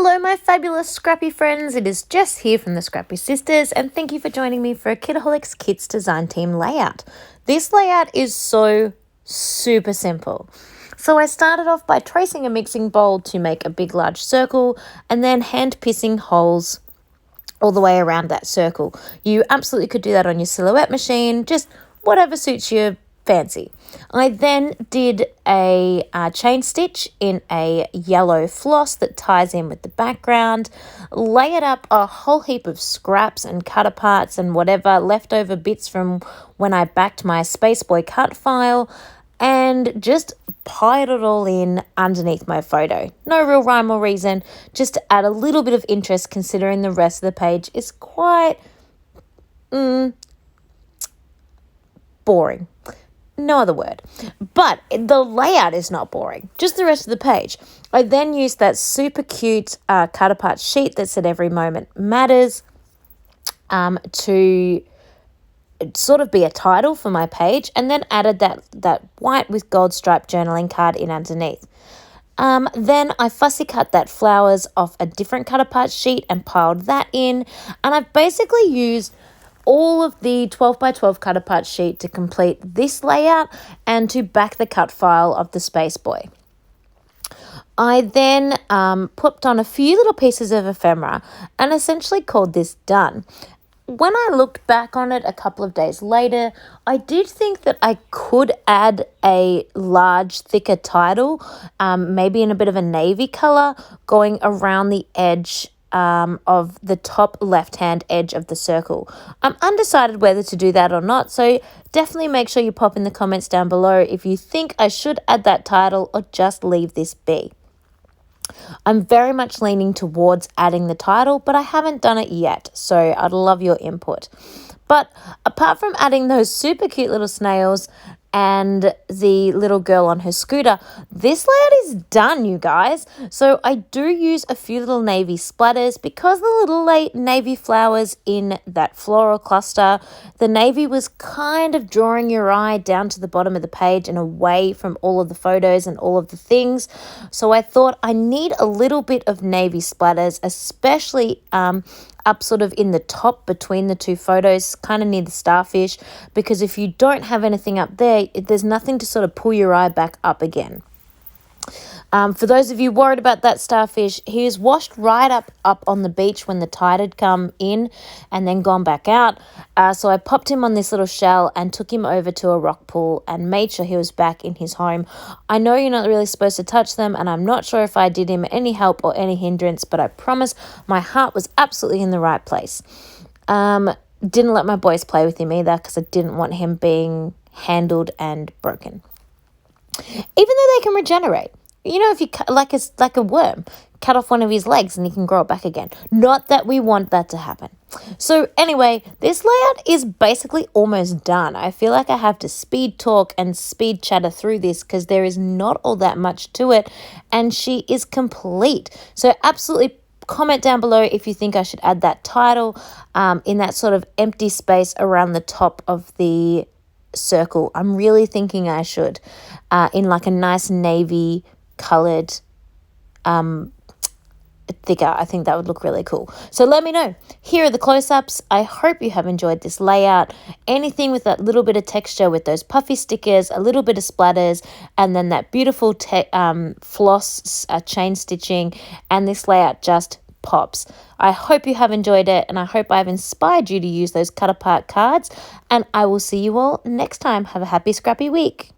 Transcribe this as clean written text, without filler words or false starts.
Hello, my fabulous Scrappy friends. It is Jess here from the Scrappy Sisters, and thank you for joining me for a Kitaholic Kits design team layout. This layout is so super simple. So I started off by tracing a mixing bowl to make a big large circle and then hand piecing holes all the way around that circle. You absolutely could do that on your silhouette machine, just whatever suits your fancy. I then did a chain stitch in a yellow floss that ties in with the background, layered up a whole heap of scraps and cut aparts and whatever leftover bits from when I backed my Spaceboy cut file, and just piled it all in underneath my photo. No real rhyme or reason, just to add a little bit of interest considering the rest of the page is quite boring. No other word. But the layout is not boring, just the rest of the page. I then used that super cute cut apart sheet that said every moment matters to sort of be a title for my page, and then added that white with gold striped journaling card in underneath. Then I fussy cut that flowers off a different cut apart sheet and piled that in, and I've basically used all of the 12 by 12 cut apart sheet to complete this layout and to back the cut file of the Spaceboy. I then put on a few little pieces of ephemera and essentially called this done. When I looked back on it a couple of days later, I did think that I could add a large, thicker title, maybe in a bit of a navy color, going around the edge of the top left-hand edge of the circle. I'm undecided whether to do that or not, so definitely make sure you pop in the comments down below if you think I should add that title or just leave this be. I'm very much leaning towards adding the title, but I haven't done it yet, so I'd love your input. But apart from adding those super cute little snails and the little girl on her scooter, this layout is done, you guys. So I do use a few little navy splatters because the little navy flowers in that floral cluster, the navy was kind of drawing your eye down to the bottom of the page and away from all of the photos and all of the things. So I thought I need a little bit of navy splatters, especially up sort of in the top between the two photos, kind of near the starfish, because if you don't have anything up there, there's nothing to sort of pull your eye back up again. For those of you worried about that starfish, he was washed right up on the beach when the tide had come in and then gone back out. So I popped him on this little shell and took him over to a rock pool and made sure he was back in his home. I know you're not really supposed to touch them, and I'm not sure if I did him any help or any hindrance, but I promise my heart was absolutely in the right place. Didn't let my boys play with him either because I didn't want him being handled and broken. Even though they can regenerate. You know, if you cut like a worm, cut off one of his legs and he can grow it back again. Not that we want that to happen. So anyway, this layout is basically almost done. I feel like I have to speed talk and speed chatter through this because there is not all that much to it, and she is complete. So absolutely comment down below if you think I should add that title in that sort of empty space around the top of the circle. I'm really thinking I should in like a nice navy colored thicker. I think that would look really cool. So let me know. Here are the close-ups. I hope you have enjoyed this layout. Anything with that little bit of texture with those puffy stickers, a little bit of splatters, and then that beautiful floss chain stitching, and this layout just pops. I hope you have enjoyed it, and I hope I've inspired you to use those cut apart cards, and I will see you all next time. Have a happy scrappy week.